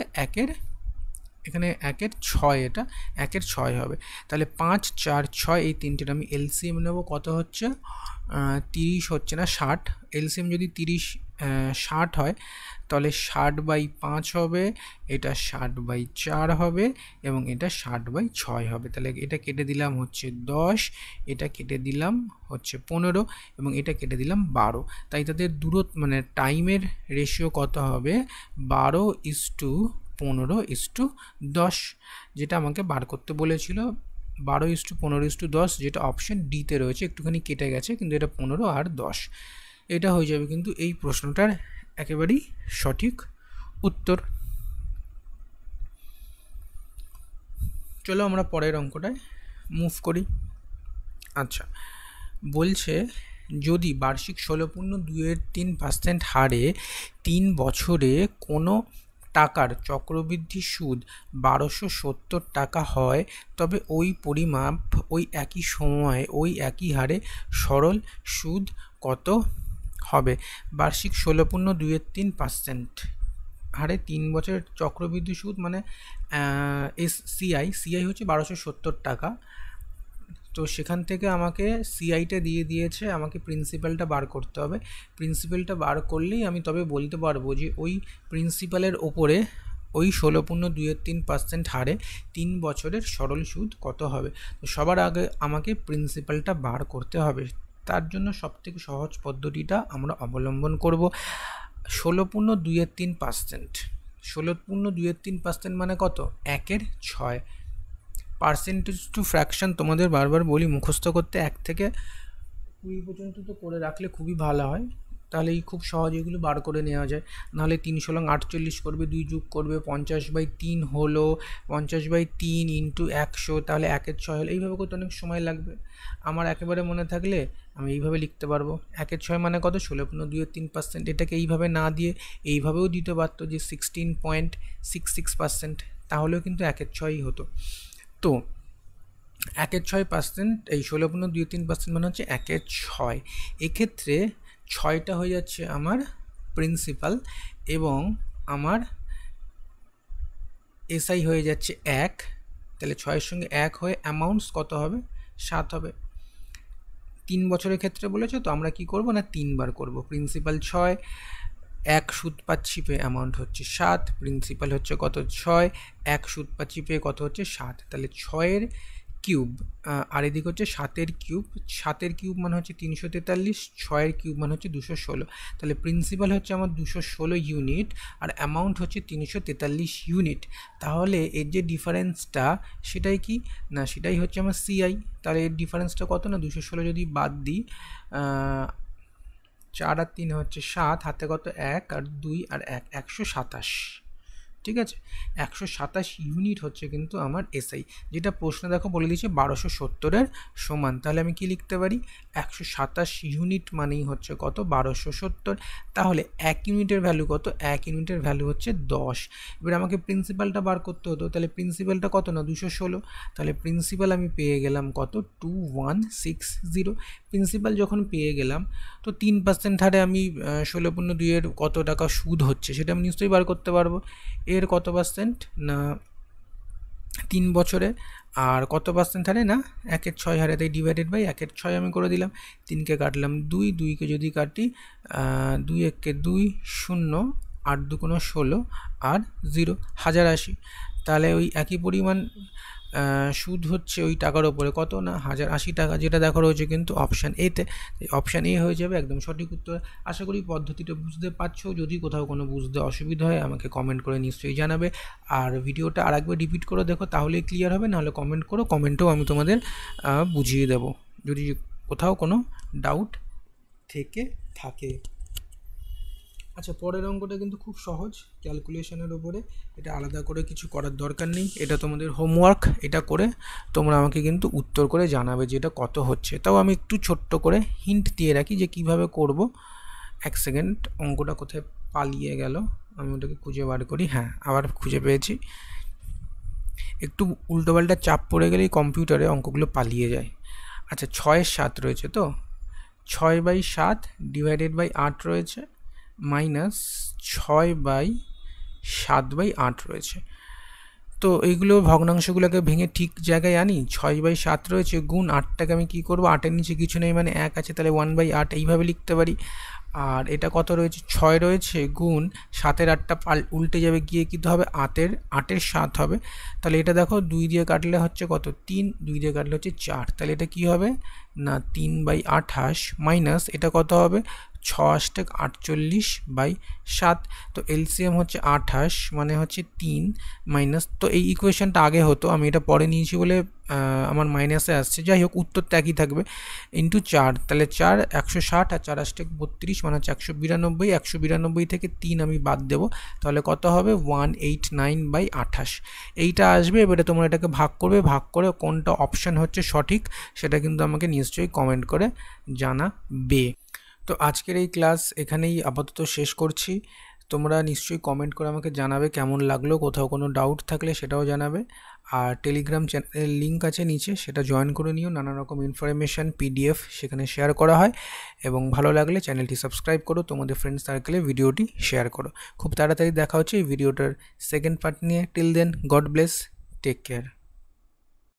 এখানে 1/6, এটা 1/6 হবে। তাহলে 5, 4, 6 এই তিনটের আমি এলসিএম নেব, কত হচ্ছে 30 হচ্ছে না 60। এলসিএম যদি 30 60 হয় তাহলে 60/5 হবে, এটা 60/4 হবে এবং এটা 60/6 হবে। তাহলে এটা কেটে দিলাম হচ্ছে 10, এটা কেটে দিলাম হচ্ছে 15 এবং এটা কেটে দিলাম 12। তাই তাদের দূরত্ব মানে টাইমের রেশিও কত হবে, 12:15:10, যেটা আমাকে বার করতে বলেছিল 12:15:10, যেটা অপশন ডিতে রয়েছে। একটুখানি কেটে গেছে কিন্তু এটা 15 আর 10, এটা হয়ে যাবে কিন্তু এই প্রশ্নটার একেবারেই সঠিক উত্তর। চলো আমরা পরের অঙ্কটায় মুভ করি। আচ্ছা, বলছে যদি বার্ষিক 16.23% হারে 3 বছরে কোনো টাকার চক্রবৃদ্ধি সুদ 1270 টাকা হয়, তবে ওই পরিমাপ ওই একই সময়ে ওই একই হারে সরল সুদ কত হবে। বার্ষিক 16.23% হারে 3 বছরের চক্রবৃদ্ধি সুদ মানে সিআই হচ্ছে 1270 টাকা। তো সেখান থেকে আমাকে সিআইটা দিয়ে দিয়েছে, আমাকে প্রিন্সিপালটা বার করতে হবে। প্রিন্সিপালটা বার করলেই আমি তবে বলতে পারবো যে ওই প্রিন্সিপালের ওপরে ওই 16.23% হারে 3 বছরের সরল সুদ কত হবে। তো সবার আগে আমাকে প্রিন্সিপালটা বার করতে হবে। তার জন্য সবথেকে সহজ পদ্ধতিটা আমরা অবলম্বন করব। 16.23%, 16.23% মানে কত, 1/6। পার্সেন্টেজ টু ফ্র্যাকশন তোমাদের বারবার বলি মুখস্থ করতে, 1 থেকে 20 পর্যন্ত তো করে রাখলে খুবই ভালো হয়, তাহলেই খুব সহজে এগুলো বার করে নেওয়া যায়। নাহলে 3 × 48 করবে, 2 যোগ করবে, 50/3 হলো, 50/3 ইন্টু 100, তাহলে 1/6 হলো। এইভাবে করতে অনেক সময় লাগবে। আমার একেবারে মনে থাকলে আমি এইভাবে লিখতে পারবো। 1/6 মানে কত, 16.23%। এটাকে এইভাবে না দিয়ে এইভাবেও দিতে পারতো যে 16.66%, তাহলেও কিন্তু 1/6 হতো। তো 1/6%, এই 16.23% মানে হচ্ছে 1/6। এক্ষেত্রে 6টা হয়ে যাচ্ছে আমার প্রিন্সিপাল এবং আমার এসআই হয়ে যাচ্ছে 1, তাহলে 6-এর সঙ্গে 1 হয়ে অ্যামাউন্টস কত হবে, 7 হবে। 3 বছরের ক্ষেত্রে বলেছে, তো আমরা কি করব না 3 বার করব। প্রিন্সিপাল 6, 1 সুদ পাচ্ছি পেয়ে অ্যামাউন্ট হচ্ছে 7, প্রিন্সিপাল হচ্ছে কত 6, 1 সুদ পাচ্ছি পেয়ে কত হচ্ছে 7, তাহলে 6-এর কিউব আর এদিকে হচ্ছে 7-এর কিউব। 7-এর কিউব মানে হচ্ছে 343, 6-এর কিউব মানে হচ্ছে 216। তাহলে প্রিন্সিপাল হচ্ছে আমার 216 ইউনিট আর অ্যামাউন্ট হচ্ছে 343 ইউনিট। তাহলে এর যে ডিফারেন্সটা সেটাই কি না, সেটাই হচ্ছে আমার সিআই। তাহলে এর ডিফারেন্সটা কত না, 216 যদি বাদ দিই, 4 আর 3 হচ্ছে 7, হাতে কত 1 আর 2 আর 1, 127। ঠিক আছে, 127 ইউনিট হচ্ছে কিন্তু আমার এসআই, যেটা প্রশ্ন দেখো বলে দিয়েছে 1270-এর সমান। তাহলে আমি কি লিখতে পারি, 127 ইউনিট মানেই হচ্ছে কত, 1270। তাহলে 1 ইউনিটের ভ্যালু কত, 1 ইউনিটের ভ্যালু হচ্ছে 10। এবার আমাকে প্রিন্সিপালটা বার করতে হতো, তাহলে প্রিন্সিপালটা কত না 216, তাহলে প্রিন্সিপাল আমি পেয়ে গেলাম কত 2160। প্রিন্সিপাল যখন পেয়ে গেলাম, তো 3% হারে আমি 16.2-এর কত টাকা সুদ হচ্ছে সেটা আমি নিশ্চয়ই বার করতে পারবো। এর কত পার্সেন্ট না 3 বছরে, আর কত পার্সেন্ট হারে না 1/6 হারে, তাই ডিভাইডেড বাই 1/6 আমি করে দিলাম। 3কে কাটলাম 2, 2কে যদি কাটি 2 1 2, 0, 8 2 16 আর 0, 1080। তাহলে ওই একই পরিমাণ সুদ হচ্ছে ওই টাকার ওপরে কত না 1080 টাকা, যেটা দেখা রয়েছে কিন্তু অপশান এতে। অপশান এ হয়ে যাবে একদম সঠিক উত্তর। আশা করি পদ্ধতিটা বুঝতে পারছো। যদি কোথাও কোনো বুঝতে অসুবিধা হয় আমাকে কমেন্ট করে নিশ্চয়ই জানাবে। আর ভিডিওটা আরেকবার রিপিট করে দেখো, তাহলেই ক্লিয়ার হবে। নাহলে কমেন্ট করো, কমেন্টেও আমি তোমাদের বুঝিয়ে দেবো যদি কোথাও কোনো ডাউট থেকে থাকে। আচ্ছা, পরের অঙ্কটা কিন্তু খুব সহজ, ক্যালকুলেশনের ওপরে। এটা আলাদা করে কিছু করার দরকার নেই, এটা তোমাদের হোমওয়ার্ক। এটা করে তোমরা আমাকে কিন্তু উত্তর করে জানাবে যে এটা কত হচ্ছে। তাও আমি একটু ছোট্ট করে হিন্ট দিয়ে রাখি যে কিভাবে করব। 1 সেকেন্ড, অঙ্কটা কোথায় পালিয়ে গেল, আমি ওটাকে খুঁজে বার করি। হ্যাঁ, আবার খুঁজে পেয়েছি। একটু উল্টোপাল্টা চাপ পড়ে গেলেই কম্পিউটারে অঙ্কগুলো পালিয়ে যায়। আচ্ছা, 6/7 রয়েছে, তো 6/7 ডিভাইডেড বাই 8 রয়েছে, মাইনাস 6/7/8 রয়েছে। তো এইগুলো ভগ্নাংশগুলোকে ভেঙে ঠিক জায়গায় আনি। 6/7 রয়েছে, গুণ 8টাকে আমি কী করবো, 8-এর নিচে কিছু নেই মানে 1 আছে, তাহলে 1/8 এইভাবে লিখতে পারি। আর এটা কত রয়েছে, 6 রয়েছে, গুণ 7-এর 8টা উল্টে যাবে, গিয়ে কিন্তু হবে 8-এর 7 হবে। তাহলে এটা দেখো 2 দিয়ে কাটলে হচ্ছে কত, 3, 2 দিয়ে কাটলে হচ্ছে 4, তাহলে এটা কি হবে না 3/28, মাইনাস এটা কত হবে 6×8=48/7। তো এলসিএম হচ্ছে 28, মানে হচ্ছে 3 মাইনাস, তো এই ইকুয়েশনটা আগে হতো, আমি এটা পরে নিয়েছি বলে আমার মাইনাসে আসছে। যাই হোক, উত্তরটা একই থাকবে, ইন্টু 4, তাহলে 4 160 আর 4×8=32, মানে হচ্ছে 192। 192 থেকে 3 আমি বাদ দেবো, তাহলে কত হবে 189/28 এইটা আসবে। এবারে তোমরা এটাকে ভাগ করবে, ভাগ করে কোনটা অপশান হচ্ছে সঠিক সেটা কিন্তু আমাকে নিশ্চয়ই কমেন্ট করে জানাবে। তো আজকের এই ক্লাস এখানেই আপাতত শেষ করছি। তোমরা নিশ্চয়ই কমেন্ট করে আমাকে জানাবে কেমন লাগলো, কোথাও কোনো ডাউট থাকলে সেটাও জানাবে। আর টেলিগ্রাম চ্যানেলের লিঙ্ক আছে নিচে, সেটা জয়েন করে নিও, নানা রকম ইনফরমেশান পিডিএফ সেখানে শেয়ার করা হয়। এবং ভালো লাগলে চ্যানেলটি সাবস্ক্রাইব করো, তোমাদের ফ্রেন্ড সার্কেলে ভিডিওটি শেয়ার করো। খুব তাড়াতাড়ি দেখা হচ্ছে এই ভিডিওটার সেকেন্ড পার্ট নিয়ে। Till then, God bless, take care.